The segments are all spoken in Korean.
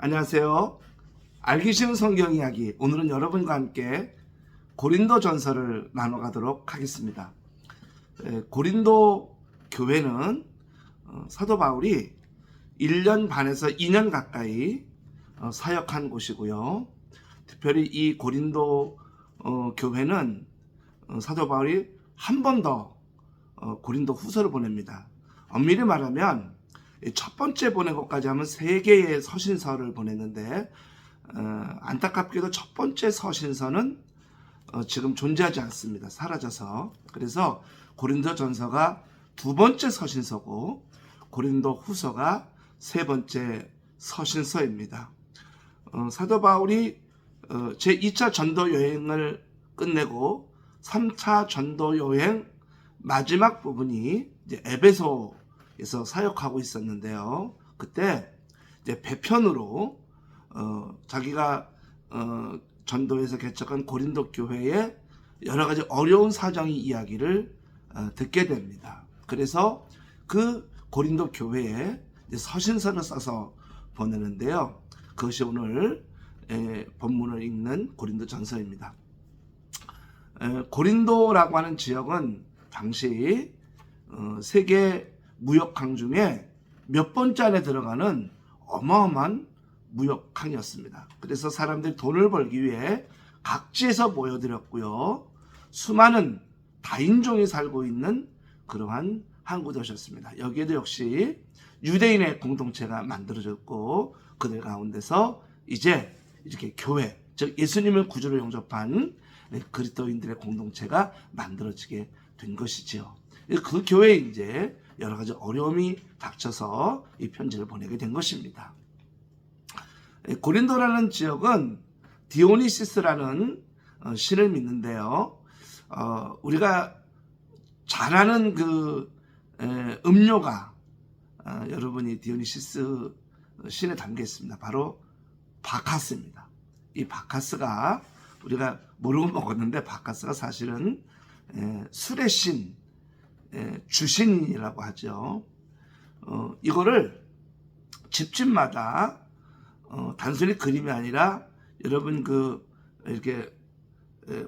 안녕하세요. 알기 쉬운 성경 이야기. 오늘은 여러분과 함께 고린도 전서를 나눠가도록 하겠습니다. 고린도 교회는 사도 바울이 1년 반에서 2년 가까이 사역한 곳이고요. 특별히 이 고린도 교회는 사도 바울이 한 번 더 고린도 후서를 보냅니다. 엄밀히 말하면 첫 번째 보낸 것까지 하면 3개의 서신서를 보냈는데 안타깝게도 첫 번째 서신서는 지금 존재하지 않습니다. 사라져서. 그래서 고린도 전서가 두 번째 서신서고 고린도 후서가 세 번째 서신서입니다. 사도 바울이 제2차 전도 여행을 끝내고 3차 전도 여행 마지막 부분이 이제 에베소에서 사역하고 있었는데요. 그때 이제 배편으로 자기가 전도에서 개척한 고린도 교회의 여러 가지 어려운 사정의 이야기를 듣게 됩니다. 그래서 그 고린도 교회에 서신서를 써서 보내는데요. 그것이 오늘 본문을 읽는 고린도 전서입니다. 고린도라고 하는 지역은 당시 세계 무역항 중에 몇 번째 안에 들어가는 어마어마한 무역항이었습니다. 그래서 사람들이 돈을 벌기 위해 각지에서 모여들었고요. 수많은 다인종이 살고 있는 그러한 항구도시였습니다. 여기에도 역시 유대인의 공동체가 만들어졌고 그들 가운데서 이제 이렇게 교회, 즉 예수님을 구주로 영접한 그리스도인들의 공동체가 만들어지게 된 것이지요. 그 교회에 이제 여러 가지 어려움이 닥쳐서 이 편지를 보내게 된 것입니다. 고린도라는 지역은 디오니시스라는 신을 믿는데요. 우리가 잘 아는 그 음료가 여러분이 디오니시스 신에 담겨 있습니다. 바로 바카스입니다. 이 바카스가 우리가 모르고 먹었는데 바카스가 사실은 술의 신, 주신이라고 하죠. 이거를 집집마다 단순히 그림이 아니라 여러분 이렇게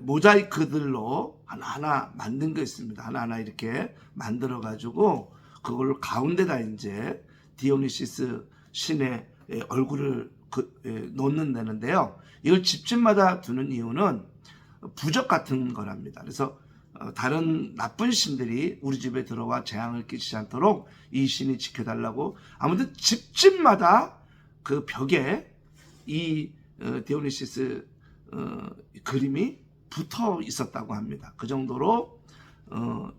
모자이크들로 하나하나 만든 게 있습니다. 하나하나 이렇게 만들어 가지고 그걸 가운데다 이제 디오니시스 신의 얼굴을 놓는 데는데요. 이걸 집집마다 두는 이유는 부적 같은 거랍니다. 그래서 다른 나쁜 신들이 우리 집에 들어와 재앙을 끼치지 않도록 이 신이 지켜달라고 아무튼 집집마다 그 벽에 이 디오니시스 그림이 붙어 있었다고 합니다. 그 정도로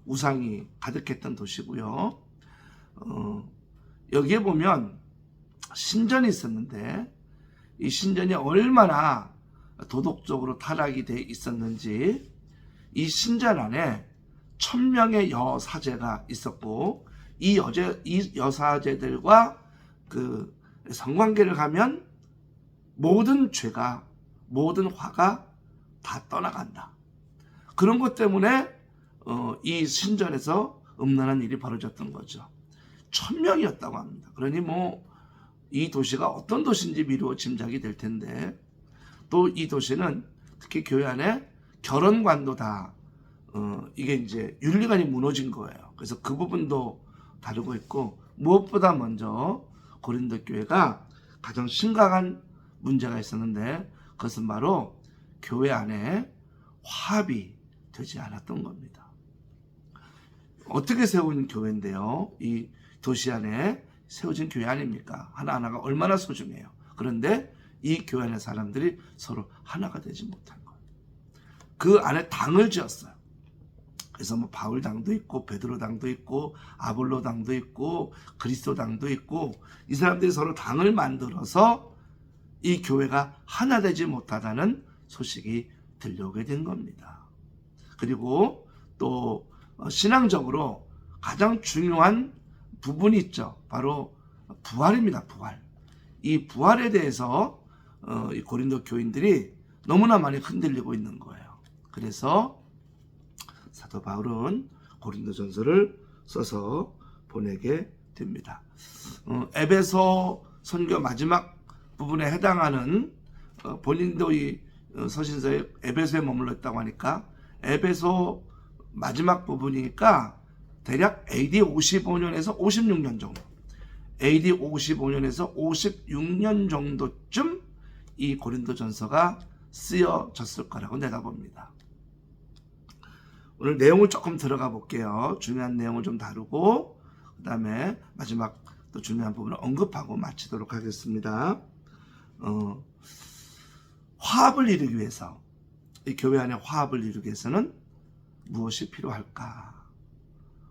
우상이 가득했던 도시고요. 여기에 보면 신전이 있었는데 이 신전이 얼마나 도덕적으로 타락이 돼 있었는지 이 신전 안에 1000명의 여사제가 있었고 이 여사제들과 그 성관계를 하면 모든 죄가 모든 화가 다 떠나간다. 그런 것 때문에 이 신전에서 음란한 일이 벌어졌던 거죠. 1000명이었다고 합니다. 그러니 이 도시가 어떤 도시인지 미루어 짐작이 될 텐데 또 이 도시는 특히 교회 안에 결혼관도 다 이게 이제 윤리관이 무너진 거예요. 그래서 그 부분도 다루고 있고 무엇보다 먼저 고린도 교회가 가장 심각한 문제가 있었는데 그것은 바로 교회 안에 화합이 되지 않았던 겁니다. 어떻게 세운 교회인데요? 이 도시 안에 세워진 교회 아닙니까? 하나하나가 얼마나 소중해요. 그런데 이 교회 안의 사람들이 서로 하나가 되지 못한 거예요. 그 안에 당을 지었어요. 그래서 바울당도 있고 베드로당도 있고 아볼로당도 있고 그리스도당도 있고 이 사람들이 서로 당을 만들어서 이 교회가 하나 되지 못하다는 소식이 들려오게 된 겁니다. 그리고 또 신앙적으로 가장 중요한 부분이 있죠. 바로 부활입니다. 부활. 이 부활에 대해서 이 고린도 교인들이 너무나 많이 흔들리고 있는 거예요. 그래서 사도 바울은 고린도 전서를 써서 보내게 됩니다. 에베소 선교 마지막 부분에 해당하는 본인도 이 서신서에 에베소에 머물러 있다고 하니까 에베소 마지막 부분이니까 대략 AD 55년에서 56년 정도, AD 55년에서 56년 정도쯤 이 고린도전서가 쓰여졌을 거라고 내가 봅니다. 오늘 내용을 조금 들어가 볼게요. 중요한 내용을 좀 다루고 그 다음에 마지막 또 중요한 부분을 언급하고 마치도록 하겠습니다. 화합을 이루기 위해서, 이 교회 안에 화합을 이루기 위해서는 무엇이 필요할까?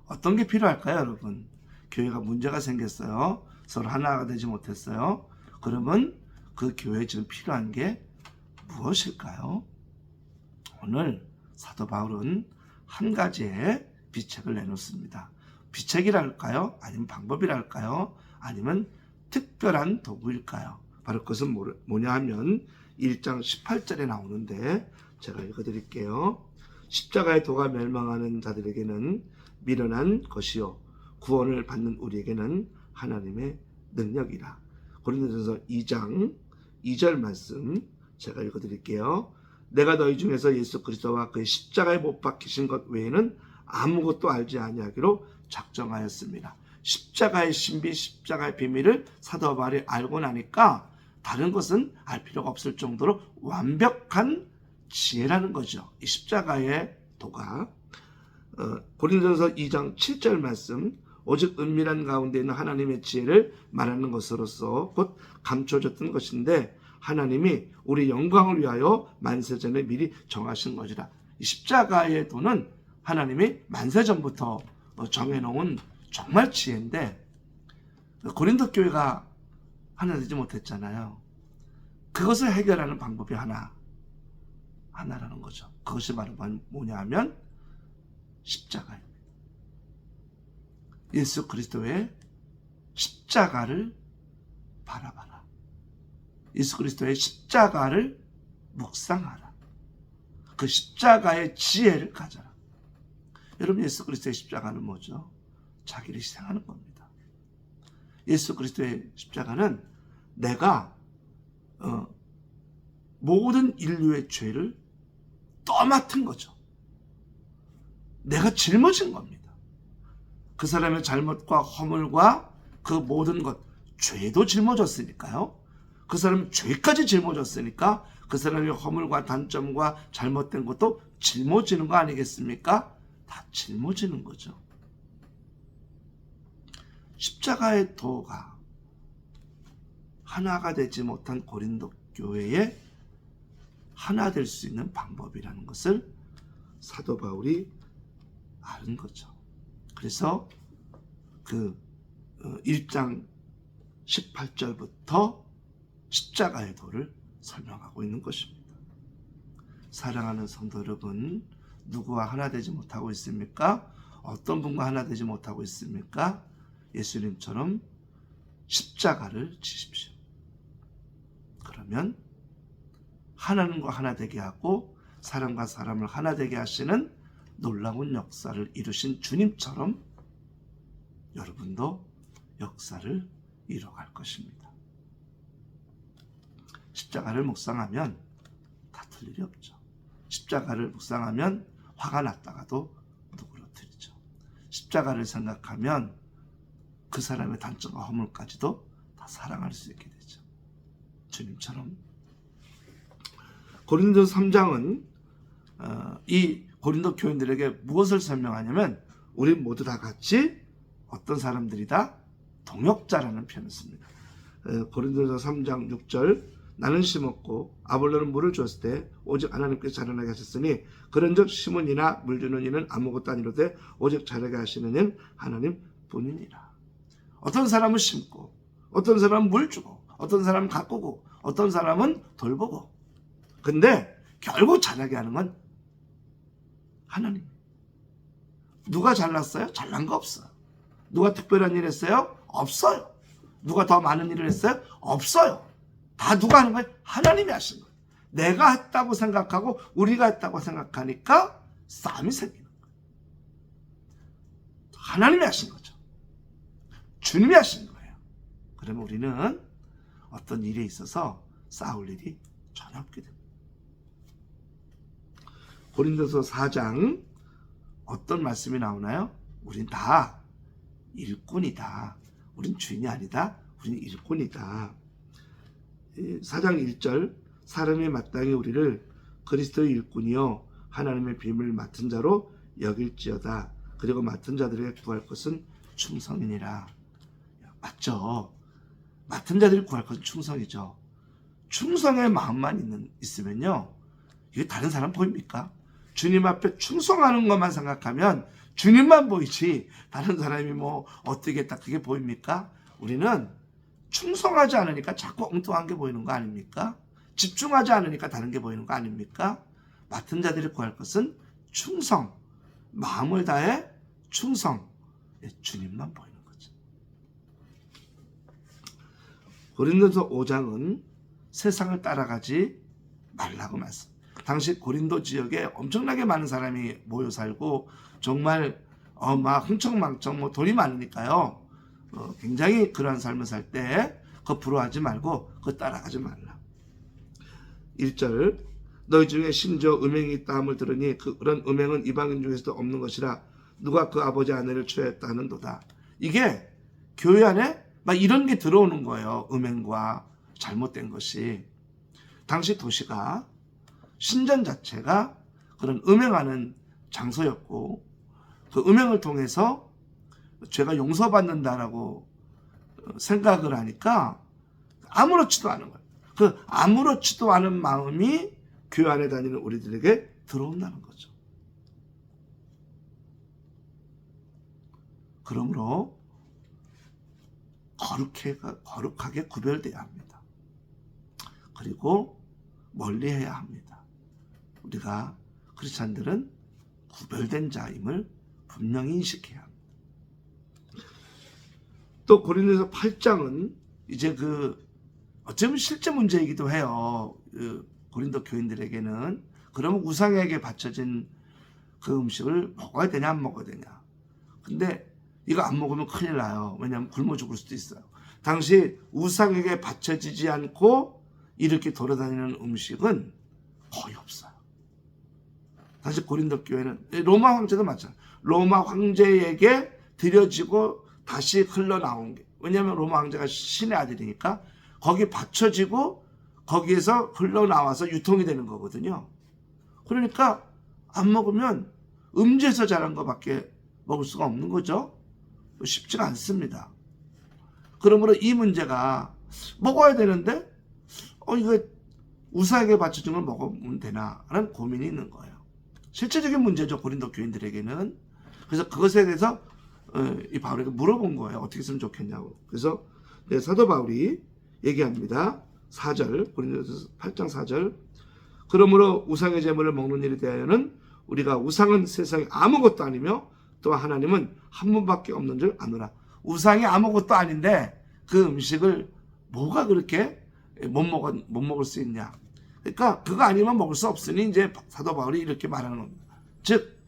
어떤 게 필요할까요, 여러분? 교회가 문제가 생겼어요. 서로 하나가 되지 못했어요. 그러면 그 교회에 지금 필요한 게 무엇일까요? 오늘 사도 바울은 한 가지의 비책을 내놓습니다. 비책이랄까요? 아니면 방법이랄까요? 아니면 특별한 도구일까요? 바로 그것은 뭐냐 하면 1장 18절에 나오는데 제가 읽어드릴게요. 십자가의 도가 멸망하는 자들에게는 미련한 것이요 구원을 받는 우리에게는 하나님의 능력이라. 고린도전서 2장 2절 말씀 제가 읽어드릴게요. 내가 너희 중에서 예수 그리스도와 그의 십자가에 못 박히신 것 외에는 아무것도 알지 아니하기로 작정하였습니다. 십자가의 신비, 십자가의 비밀을 사도 바울이 알고 나니까 다른 것은 알 필요가 없을 정도로 완벽한 지혜라는 거죠. 이 십자가의 도가. 고린도전서 2장 7절 말씀, 오직 은밀한 가운데 있는 하나님의 지혜를 말하는 것으로서 곧 감춰졌던 것인데 하나님이 우리 영광을 위하여 만세전에 미리 정하신 것이라. 이 십자가의 도는 하나님이 만세전부터 정해놓은 정말 지혜인데 고린도 교회가 하나 되지 못했잖아요. 그것을 해결하는 방법이 하나라는 거죠. 그것이 바로 뭐냐 하면 십자가입니다. 예수 그리스도의 십자가를 바라봐라. 예수 그리스도의 십자가를 묵상하라. 그 십자가의 지혜를 가져라. 여러분, 예수 그리스도의 십자가는 뭐죠? 자기를 희생하는 겁니다. 예수 그리스도의 십자가는 내가 모든 인류의 죄를 떠맡은 거죠. 내가 짊어진 겁니다. 그 사람의 잘못과 허물과 그 모든 것, 죄도 짊어졌으니까요. 그 사람의 죄까지 짊어졌으니까 그 사람의 허물과 단점과 잘못된 것도 짊어지는 거 아니겠습니까? 다 짊어지는 거죠. 십자가의 도가 하나가 되지 못한 고린도 교회에 하나 될 수 있는 방법이라는 것을 사도 바울이 아는 거죠. 그래서 그 1장 18절부터 십자가의 도를 설명하고 있는 것입니다. 사랑하는 성도 여러분, 누구와 하나 되지 못하고 있습니까? 어떤 분과 하나 되지 못하고 있습니까? 예수님처럼 십자가를 지십시오. 그러면 하나님과 하나 되게 하고 사람과 사람을 하나 되게 하시는 놀라운 역사를 이루신 주님처럼 여러분도 역사를 이뤄갈 것입니다. 십자가를 묵상하면 다툴 일이 없죠. 십자가를 묵상하면 화가 났다가도 누그러뜨리죠. 십자가를 생각하면 그 사람의 단점과 허물까지도 다 사랑할 수 있게 되죠. 주님처럼. 고린도서 3장은 이 고린도 교인들에게 무엇을 설명하냐면 우리 모두 다 같이 어떤 사람들이다? 동역자라는 표현을 씁니다. 고린도서 3장 6절 나는 심었고 아볼로는 물을 주었을 때 오직 하나님께서 자라나게 하셨으니 그런즉 심은 이나 물 주는 이는 아무것도 아니로되 오직 자라게 하시는 이는 하나님 뿐이니라. 어떤 사람은 심고 어떤 사람은 물 주고 어떤 사람은 가꾸고 어떤 사람은 돌보고 근데 결국 자라게 하는 건 하나님. 누가 잘났어요? 잘난 거 없어요. 누가 특별한 일 했어요? 없어요. 누가 더 많은 일을 했어요? 없어요. 다 누가 하는 거예요? 하나님이 하신 거예요. 내가 했다고 생각하고 우리가 했다고 생각하니까 싸움이 생기는 거예요. 하나님이 하신 거죠. 주님이 하신 거예요. 그러면 우리는 어떤 일에 있어서 싸울 일이 전혀 없게 됩니다. 고린도서 4장 어떤 말씀이 나오나요? 우린 다 일꾼이다. 우린 주인이 아니다. 우린 일꾼이다. 4장 1절 사람이 마땅히 우리를 그리스도의 일꾼이요 하나님의 비밀을 맡은 자로 여길지어다. 그리고 맡은 자들에게 구할 것은 충성이니라. 맞죠? 맡은 자들이 구할 것은 충성이죠. 충성의 마음만 있으면요, 이게 다른 사람 보입니까? 주님 앞에 충성하는 것만 생각하면 주님만 보이지 다른 사람이 뭐 어떻겠다 그게 보입니까? 우리는 충성하지 않으니까 자꾸 엉뚱한 게 보이는 거 아닙니까? 집중하지 않으니까 다른 게 보이는 거 아닙니까? 맡은 자들이 구할 것은 충성, 마음을 다해 충성, 주님만 보이는 거죠. 고린도서 5장은 세상을 따라가지 말라고 말씀. 당시 고린도 지역에 엄청나게 많은 사람이 모여 살고 정말 막 흥청망청 뭐 돈이 많으니까요. 굉장히 그러한 삶을 살 때 그거 부러워하지 말고 그거 따라가지 말라. 1절 너희 중에 심지어 음행이 있다 함을 들으니 그런 음행은 이방인 중에서도 없는 것이라 누가 그 아버지 아내를 취하였다 하는도다. 이게 교회 안에 막 이런 게 들어오는 거예요. 음행과 잘못된 것이. 당시 도시가 신전 자체가 그런 음행하는 장소였고 그 음행을 통해서 죄가 용서받는다라고 생각을 하니까 아무렇지도 않은 거예요. 그 아무렇지도 않은 마음이 교회 안에 다니는 우리들에게 들어온다는 거죠. 그러므로 거룩하게 구별돼야 합니다. 그리고 멀리해야 합니다. 우리가 크리스찬들은 구별된 자임을 분명히 인식해야 합니다. 또 고린도서 8장은 이제 어쩌면 실제 문제이기도 해요. 고린도 교인들에게는. 그러면 우상에게 바쳐진 그 음식을 먹어야 되냐 안 먹어야 되냐. 근데 이거 안 먹으면 큰일 나요. 왜냐하면 굶어 죽을 수도 있어요. 당시 우상에게 바쳐지지 않고 이렇게 돌아다니는 음식은 거의 없어요. 다시 고린도 교회는 로마 황제도 마찬가지예요. 로마 황제에게 드려지고 다시 흘러나온 게, 왜냐하면 로마 황제가 신의 아들이니까 거기 바쳐지고 거기에서 흘러나와서 유통이 되는 거거든요. 그러니까 안 먹으면 음주에서 자란 것밖에 먹을 수가 없는 거죠. 쉽지가 않습니다. 그러므로 이 문제가 먹어야 되는데 이거 우상에게 바쳐진 걸 먹으면 되나 하는 고민이 있는 거예요. 실제적인 문제죠, 고린도 교인들에게는. 그래서 그것에 대해서 이 바울에게 물어본 거예요. 어떻게 했으면 좋겠냐고. 그래서 사도 바울이 얘기합니다. 4절, 고린도서 8장 4절. 그러므로 우상의 제물을 먹는 일에 대하여는 우리가 우상은 세상에 아무것도 아니며 또 하나님은 한 분밖에 없는 줄 아노라. 우상이 아무것도 아닌데 그 음식을 뭐가 그렇게 못 먹을 수 있냐. 그러니까 그거 아니면 먹을 수 없으니 이제 사도 바울이 이렇게 말하는 겁니다. 즉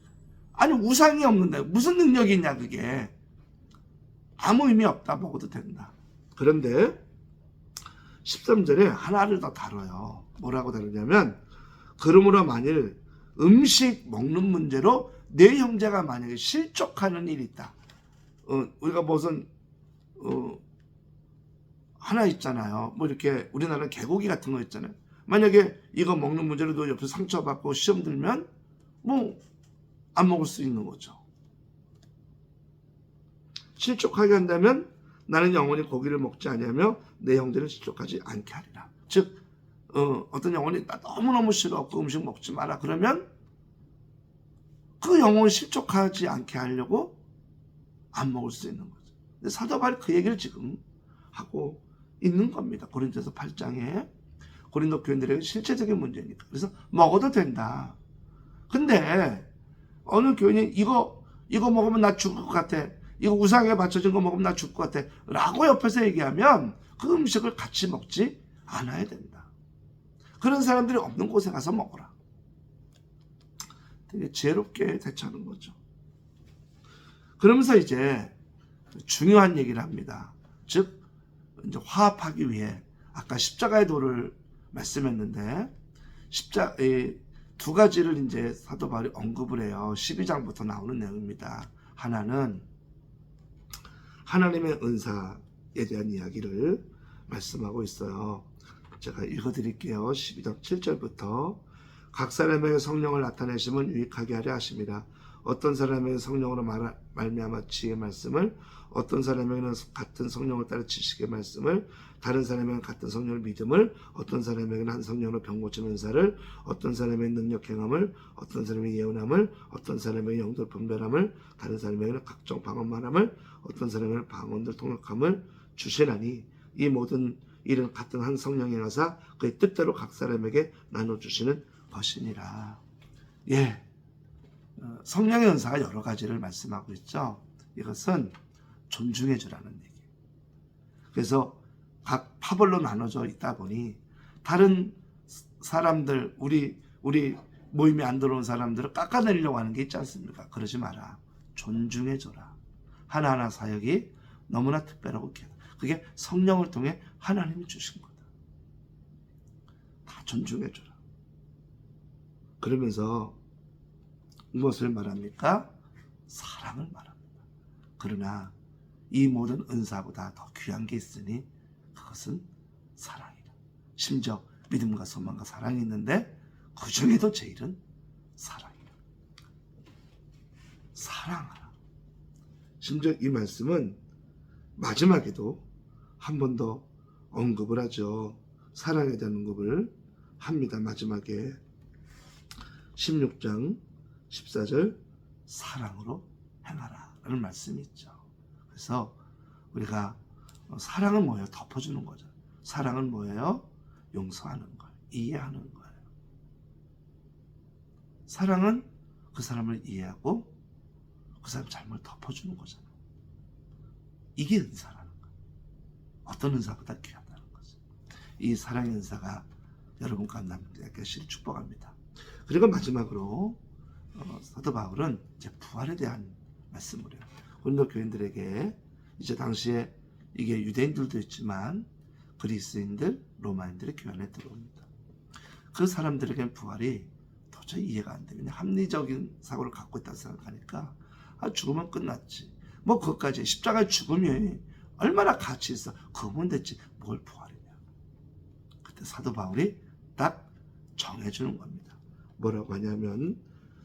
아니 우상이 없는데 무슨 능력이 있냐. 그게 아무 의미 없다. 먹어도 된다. 그런데 13절에 하나를 더 다뤄요. 뭐라고 다루냐면 그러므로 만일 음식 먹는 문제로 내 형제가 만약에 실족하는 일이 있다. 우리가 무슨 하나 있잖아요. 뭐 이렇게 우리나라 개고기 같은 거 있잖아요. 만약에 이거 먹는 문제로 너 옆에 상처받고 시험 들면 뭐 안 먹을 수 있는 거죠. 실족하게 한다면 나는 영원히 고기를 먹지 아니하며 내 형제를 실족하지 않게 하리라. 즉 어떤 영혼이 나 너무너무 싫어 그 음식 먹지 마라 그러면 그 영혼을 실족하지 않게 하려고 안 먹을 수 있는 거죠. 근데 사도 바울이 그 얘기를 지금 하고 있는 겁니다. 고린도서 8장에 고린도 교인들에게 실제적인 문제니까. 그래서 먹어도 된다. 근데 어느 교인이 이거 먹으면 나 죽을 것 같아. 이거 우상에 바쳐진 거 먹으면 나 죽을 것 같아. 라고 옆에서 얘기하면 그 음식을 같이 먹지 않아야 된다. 그런 사람들이 없는 곳에 가서 먹어라. 되게 지혜롭게 대처하는 거죠. 그러면서 이제 중요한 얘기를 합니다. 즉 이제 화합하기 위해 아까 십자가의 도를 말씀했는데 두 가지를 이제 사도 바울이 언급을 해요. 12장부터 나오는 내용입니다. 하나는 하나님의 은사에 대한 이야기를 말씀하고 있어요. 제가 읽어드릴게요. 12장 7절부터 각 사람에게 성령을 나타내심은 유익하게 하려 하심이라. 어떤 사람에게는 성령으로 말미암아 지혜의 말씀을, 어떤 사람에게는 같은 성령을 따라 지식의 말씀을, 다른 사람에게는 같은 성령을 믿음을, 어떤 사람에게는 한 성령으로 병 고치는 은사를, 어떤 사람에게는 능력 행함을, 어떤 사람에게는 예언함을, 어떤 사람에게는 영들 분별함을, 다른 사람에게는 각종 방언말함을, 어떤 사람에게는 방언들 통역함을 주시나니 이 모든 일은 같은 한 성령이 하사 그의 뜻대로 각 사람에게 나눠주시는 것이니라. 예, 성령의 은사가 여러 가지를 말씀하고 있죠. 이것은 존중해 주라는 얘기. 그래서 각 파벌로 나눠져 있다 보니 다른 사람들, 우리 모임에 안 들어온 사람들을 깎아내리려고 하는 게 있지 않습니까? 그러지 마라. 존중해 줘라. 하나하나 사역이 너무나 특별하고 귀하다. 그게 성령을 통해 하나님이 주신 거다. 다 존중해 줘라. 그러면서 무엇을 말합니까? 사랑을 말합니다. 그러나 이 모든 은사보다 더 귀한 게 있으니 그것은 사랑이다. 심지어 믿음과 소망과 사랑이 있는데 그 중에도 제일은 사랑이다. 사랑하라. 심지어 이 말씀은 마지막에도 한 번 더 언급을 하죠. 사랑에 대한 언급을 합니다. 마지막에 16장 14절 사랑으로 행하라 라는 말씀이 있죠. 그래서 우리가 사랑은 뭐예요? 덮어주는 거죠. 사랑은 뭐예요? 용서하는 걸, 이해하는 거예요. 사랑은 그 사람을 이해하고 그 사람 잘못을 덮어주는 거잖아요. 이게 은사라는 거예요. 어떤 은사보다 귀하다는 거죠. 이 사랑의 은사가 여러분과 남에게 계시를 축복합니다. 그리고 마지막으로 사도 바울은 이제 부활에 대한 말씀을 해요. 고린도 교인들에게 이제 당시에 이게 유대인들도 있지만 그리스인들, 로마인들의 교회 안에 들어옵니다. 그 사람들에게는 부활이 도저히 이해가 안 돼요. 그냥 합리적인 사고를 갖고 있다고 생각하니까 죽으면 끝났지. 뭐 그것까지 십자가의 죽음이 얼마나 가치 있어. 그거면 됐지. 뭘 부활이냐. 그때 사도 바울이 딱 정해주는 겁니다. 뭐라고 하냐면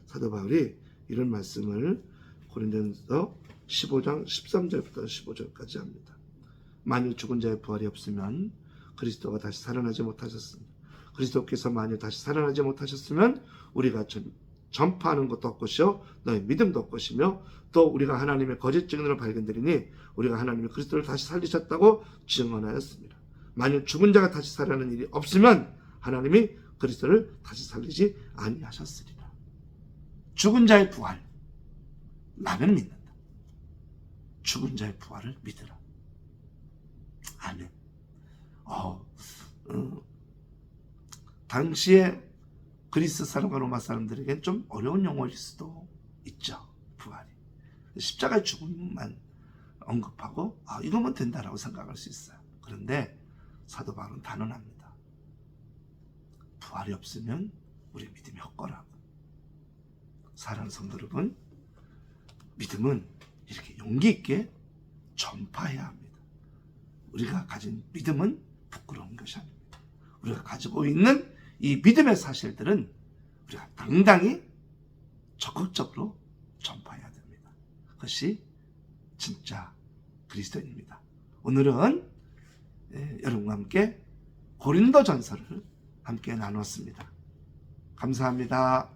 사도 바울이 이런 말씀을 고린도전서 15장 13절부터 15절까지 합니다. 만일 죽은 자의 부활이 없으면 그리스도가 다시 살아나지 못하셨습니다. 그리스도께서 만일 다시 살아나지 못하셨으면 우리가 전파하는 것도 없것이요 너희 믿음도 없것이며 또 우리가 하나님의 거짓 증언으로 발견되리니 우리가 하나님이 그리스도를 다시 살리셨다고 증언하였습니다. 만일 죽은 자가 다시 살아나는 일이 없으면 하나님이 그리스도를 다시 살리지 아니하셨으리라. 죽은 자의 부활 나는 믿는다. 죽은 자의 부활을 믿으라. 아멘. 당시에 그리스 사람과 로마 사람들에겐 좀 어려운 용어일 수도 있죠. 부활이. 십자가의 죽음만 언급하고 이거면 된다라고 생각할 수 있어요. 그런데 사도 바울은 단언합니다. 부활이 없으면 우리 믿음이 헛거라고. 사랑하는 성도 여러분, 믿음은 이렇게 용기 있게 전파해야 합니다. 우리가 가진 믿음은 부끄러운 것이 아닙니다. 우리가 가지고 있는 이 믿음의 사실들은 우리가 당당히 적극적으로 전파해야 됩니다. 그것이 진짜 그리스도인입니다. 오늘은 여러분과 함께 고린도전서를 함께 나눴습니다. 감사합니다.